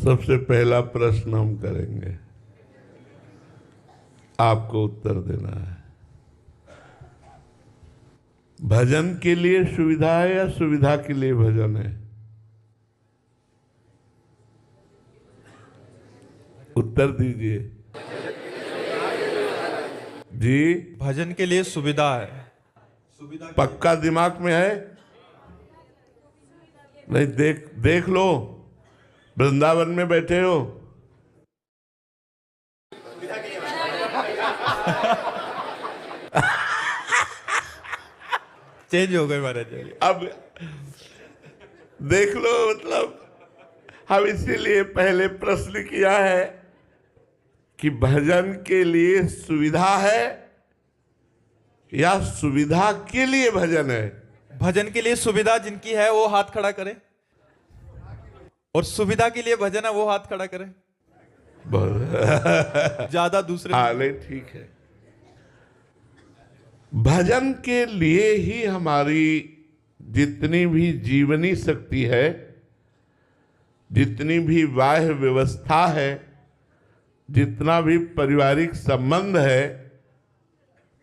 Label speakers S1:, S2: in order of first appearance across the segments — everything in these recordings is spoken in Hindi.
S1: सबसे पहला प्रश्न हम करेंगे, आपको उत्तर देना है। भजन के लिए सुविधा है या सुविधा के लिए भजन है? उत्तर दीजिए जी।
S2: भजन के लिए सुविधा है।
S1: पक्का दिमाग में है? नहीं, देख लो, वृंदावन में बैठे हो।
S2: चेंज हो गए महाराज।
S1: अब देख लो, मतलब हम इसीलिए पहले प्रश्न किया है कि भजन के लिए सुविधा है या सुविधा के लिए भजन है?
S2: भजन के लिए सुविधा जिनकी है वो हाथ खड़ा करे, और सुविधा के लिए भजन है वो हाथ खड़ा करे। ज्यादा दूसरे
S1: हाले ठीक है। भजन के लिए ही हमारी जितनी भी जीवनी शक्ति है, जितनी भी बाह्य व्यवस्था है, जितना भी पारिवारिक संबंध है,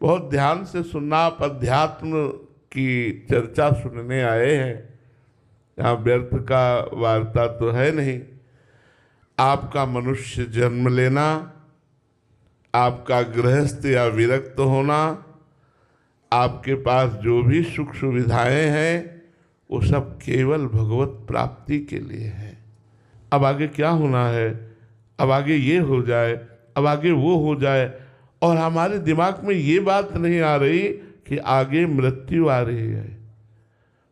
S1: बहुत ध्यान से सुनना। आप अध्यात्म की चर्चा सुनने आए हैं, यहाँ व्यर्थ का वार्ता तो है नहीं। आपका मनुष्य जन्म लेना, आपका गृहस्थ या विरक्त होना, आपके पास जो भी सुख सुविधाएं हैं, वो सब केवल भगवत प्राप्ति के लिए है। अब आगे क्या होना है, अब आगे ये हो जाए, अब आगे वो हो जाए, और हमारे दिमाग में ये बात नहीं आ रही कि आगे मृत्यु आ रही है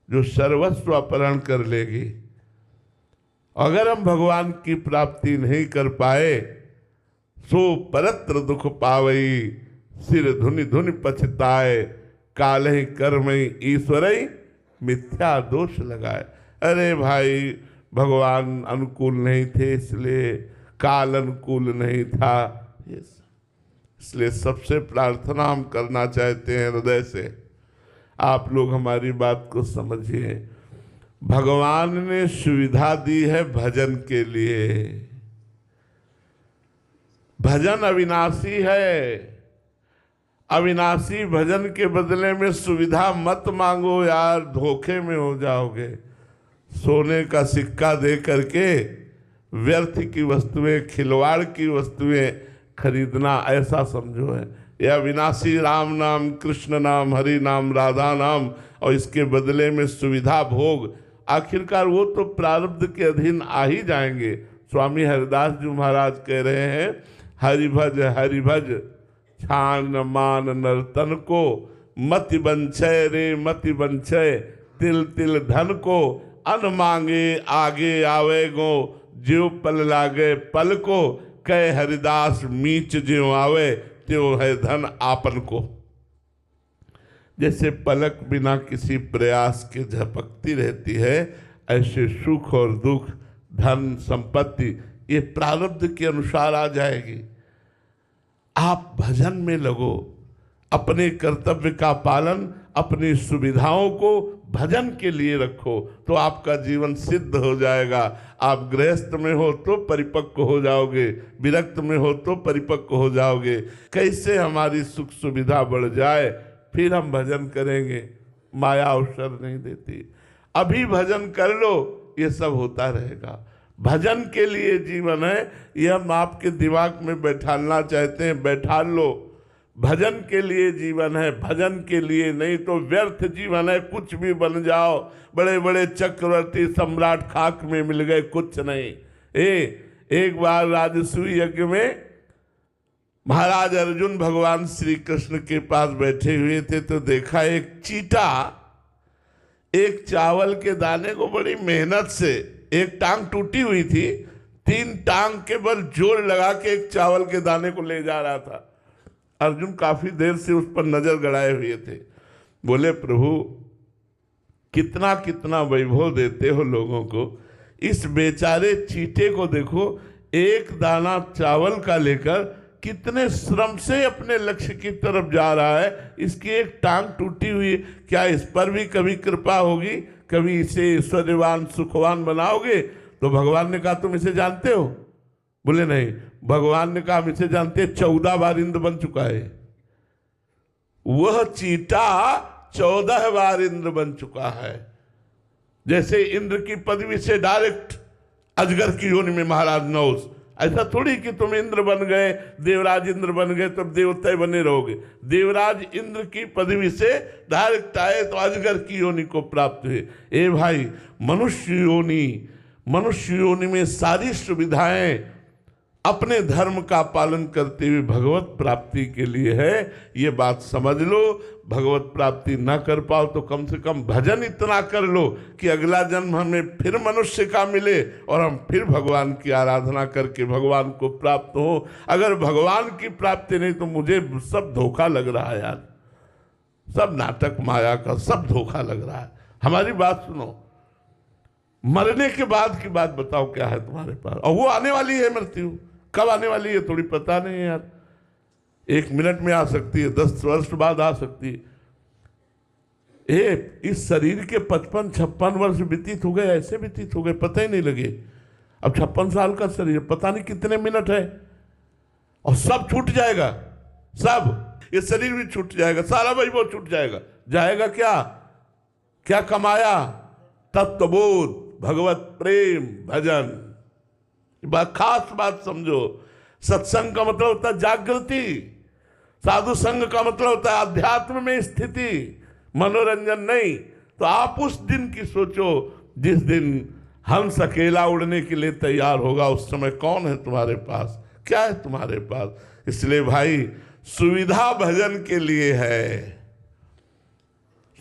S1: जो सर्वस्व अपहरण कर लेगी। अगर हम भगवान की प्राप्ति नहीं कर पाए, सो परत्र दुख पावई, सिर धुनि धुनि पछताए, कालहि कर्मई ईश्वरई मिथ्या दोष लगाए। अरे भाई, भगवान अनुकूल नहीं थे, इसलिए काल अनुकूल नहीं था। इसलिए सबसे प्रार्थना हम करना चाहते हैं हृदय से, आप लोग हमारी बात को समझिए। भगवान ने सुविधा दी है भजन के लिए। भजन अविनाशी है। अविनाशी भजन के बदले में सुविधा मत मांगो यार, धोखे में हो जाओगे। सोने का सिक्का दे करके व्यर्थ की वस्तुएं, खिलवाड़ की वस्तुएं खरीदना, ऐसा समझो है। यह अविनाशी राम नाम, कृष्ण नाम, हरि नाम, राधा नाम, और इसके बदले में सुविधा भोग, आखिरकार वो तो प्रारब्ध के अधीन आ ही जाएंगे। स्वामी हरिदास जी महाराज कह रहे हैं, हरि भज छान मान नर्तन को, मति बंछय रे मति बंछय, तिल तिल धन को, अन मांगे आगे आवे गो, ज्यो पल लागे पल को, कह हरिदास मीच ज्यो आवे, त्यों है धन आपन को। जैसे पलक बिना किसी प्रयास के झपकती रहती है, ऐसे सुख और दुख, धन, संपत्ति, ये प्रारब्ध के अनुसार आ जाएगी। आप भजन में लगो, अपने कर्तव्य का पालन, अपनी सुविधाओं को भजन के लिए रखो, तो आपका जीवन सिद्ध हो जाएगा। आप गृहस्थ में हो तो परिपक्व हो जाओगे, विरक्त में हो तो परिपक्व हो जाओगे। कैसे हमारी सुख सुविधा बढ़ जाए, फिर हम भजन करेंगे। माया अवसर नहीं देती। अभी भजन कर लो, ये सब होता रहेगा। भजन के लिए जीवन है, ये हम आपके दिमाग में बैठालना चाहते हैं, बैठा लो। भजन के लिए जीवन है, भजन के लिए नहीं तो व्यर्थ जीवन है। कुछ भी बन जाओ, बड़े बड़े चक्रवर्ती सम्राट खाक में मिल गए, कुछ नहीं। एक बार राजसूय यज्ञ में महाराज अर्जुन भगवान श्री कृष्ण के पास बैठे हुए थे, तो देखा एक चींटा एक चावल के दाने को बड़ी मेहनत से, एक टांग टूटी हुई थी, 3 टांग के बल जोर लगा के एक चावल के दाने को ले जा रहा था। अर्जुन काफी देर से उस पर नजर गड़ाए हुए थे। बोले, प्रभु कितना कितना वैभव देते हो लोगों को, इस बेचारे चींटे को देखो, एक दाना चावल का लेकर कितने श्रम से अपने लक्ष्य की तरफ जा रहा है। इसकी एक टांग टूटी हुई, क्या इस पर भी कभी कृपा होगी? कभी इसे ऐश्वर्यवान सुखवान बनाओगे? तो भगवान ने कहा तुम इसे जानते हो? बोले नहीं। भगवान ने कहा हम इसे जानते हैं, 14 बार इंद्र बन चुका है। वह चीटा 14 बार इंद्र बन चुका है। जैसे इंद्र की पदवी से डायरेक्ट अजगर की योनि में महाराज नौस, ऐसा थोड़ी कि तुम इंद्र बन गए, देवराज इंद्र बन गए तब देवता बने रहोगे। देवराज इंद्र की पदवी से डायरेक्ट आए तो अजगर की योनि को प्राप्त हुए। ए भाई, मनुष्य योनि में सारी सुविधाएं अपने धर्म का पालन करते हुए भगवत प्राप्ति के लिए है। ये बात समझ लो। भगवत प्राप्ति ना कर पाओ तो कम से कम भजन इतना कर लो कि अगला जन्म हमें फिर मनुष्य का मिले और हम फिर भगवान की आराधना करके भगवान को प्राप्त हो। अगर भगवान की प्राप्ति नहीं तो मुझे सब धोखा लग रहा है यार, सब नाटक माया का सब धोखा लग रहा है। हमारी बात सुनो, मरने के बाद की बात बताओ क्या है तुम्हारे पास? और वो आने वाली है मृत्यु, कब आने वाली है थोड़ी पता नहीं है यार। 1 मिनट में आ सकती है, 10 वर्ष बाद आ सकती है। इस शरीर के 55-56 वर्ष व्यतीत हो गए, ऐसे व्यतीत हो गए पता ही नहीं लगे। अब 56 साल का शरीर, पता नहीं कितने मिनट है और सब छूट जाएगा। सब, ये शरीर भी छूट जाएगा, सारा वैभव छूट जाएगा। जाएगा क्या कमाया? तत्वबोध, भगवत प्रेम, भजन। खास बात समझो, सत्संग का मतलब होता है जागृति, साधु संग का मतलब होता है अध्यात्म में स्थिति, मनोरंजन नहीं। तो आप उस दिन की सोचो जिस दिन हंस अकेला उड़ने के लिए तैयार होगा। उस समय कौन है तुम्हारे पास, क्या है तुम्हारे पास? इसलिए भाई, सुविधा भजन के लिए है,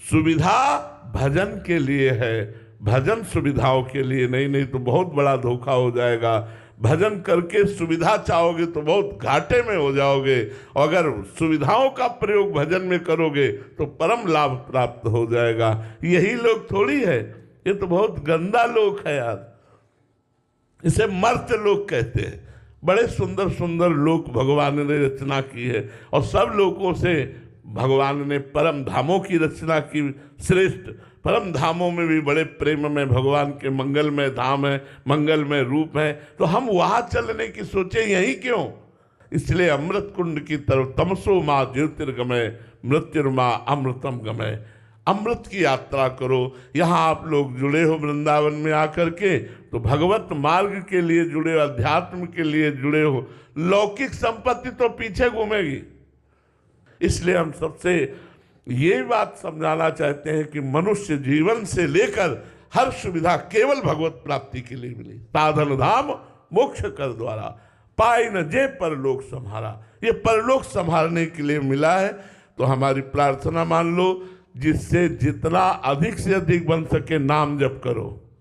S1: सुविधा भजन के लिए है, भजन सुविधाओं के लिए नहीं तो बहुत बड़ा धोखा हो जाएगा। भजन करके सुविधा चाहोगे तो बहुत घाटे में हो जाओगे, और अगर सुविधाओं का प्रयोग भजन में करोगे तो परम लाभ प्राप्त हो जाएगा। यही लोग थोड़ी है, ये तो बहुत गंदा लोग है यार, इसे मर्त लोग कहते हैं। बड़े सुंदर सुंदर लोक भगवान ने रचना की है और सब लोगों से भगवान ने परम धामों की रचना की। श्रेष्ठ परम धामों में भी बड़े प्रेम में भगवान के मंगलमय धाम है, मंगलमय रूप है। तो हम वहां चलने की सोचे, यही क्यों? इसलिए अमृत कुंड की तरफ, तमसो माँ ज्योतिर्गमय मृत्युर्मा अमृतम गमय, अमृत की यात्रा करो। यहाँ आप लोग जुड़े हो वृंदावन में आकर के, तो भगवत मार्ग के लिए जुड़े हो, अध्यात्म के लिए जुड़े हो। लौकिक संपत्ति तो पीछे घूमेगी। इसलिए हम सबसे ये बात समझाना चाहते हैं कि मनुष्य जीवन से लेकर हर सुविधा केवल भगवत प्राप्ति के लिए मिली। साधन धाम मोक्ष कर द्वारा पाई न जे परलोक संहारा। ये परलोक संभालने के लिए मिला है। तो हमारी प्रार्थना मान लो, जिससे जितना अधिक से अधिक बन सके नाम जप करो।